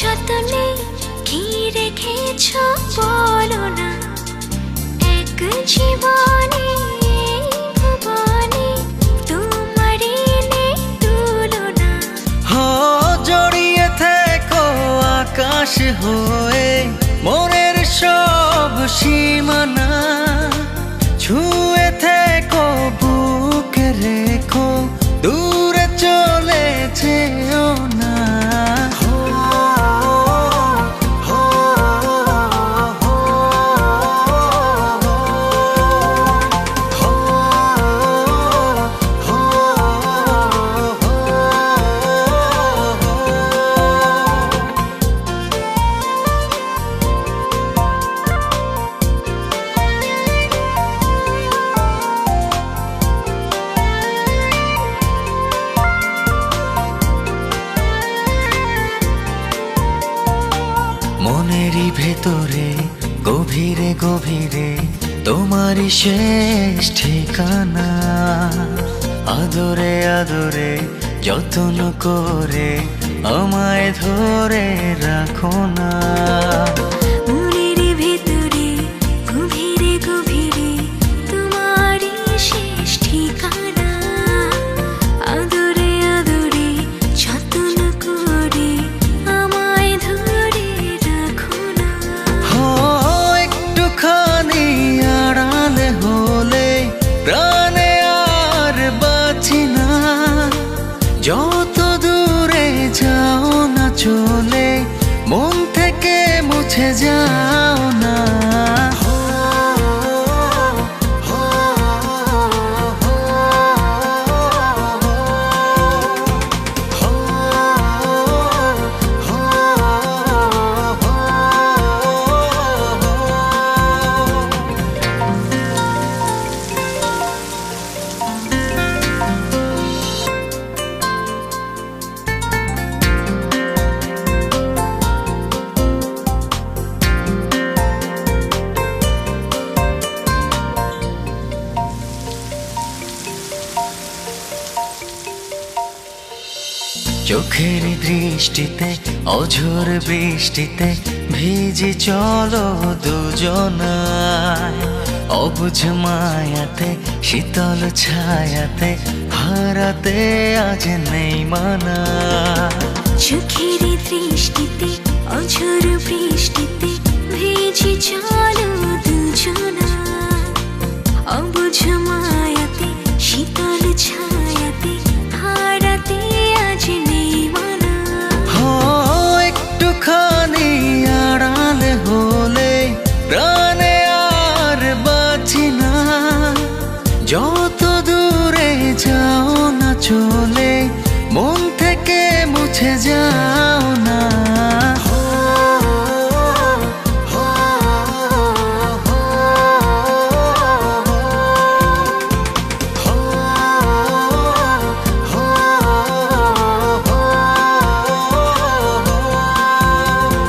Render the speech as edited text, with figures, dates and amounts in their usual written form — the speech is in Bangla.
যতনে কি রেখেছো বলো না, এক জীবনে ভুবনে তোমারই নেই তুলনা। জড়িয়ে থেকো আকাশ হয়ে মনের সব সীমানা, ছুঁয়ে থেকো বুকে রেখো দূরে চলে যেও না। মনেরই ভেতরে গভীরে গভীরে তোমারই শেষ ঠিকানা, আদরে আদরে যত্ন করে আমায় ধরে রাখো না। মনের ভেতরে গভীরে গভীরে তোমারই শেষ ঠিকানা, আদরে আদরে যত্ন করে আমায় ধরে রাখো না। একটুখানি আড়ালে হলে প্রাণে আর বাঁচি না, যত দূরে যাও না চলে মন থেকে মুছে যাও না। চোখের দৃষ্টিতে অঝোর বৃষ্টিতে ভিজি চলো দুজনায়, অবুঝ মায়াতে শীতল ছায়াতে হারাতে আজ নেই মানা। চোখের দৃষ্টিতে অঝোর বৃষ্টিতে ভিজি চলো দুজনা, অবুঝ মায়া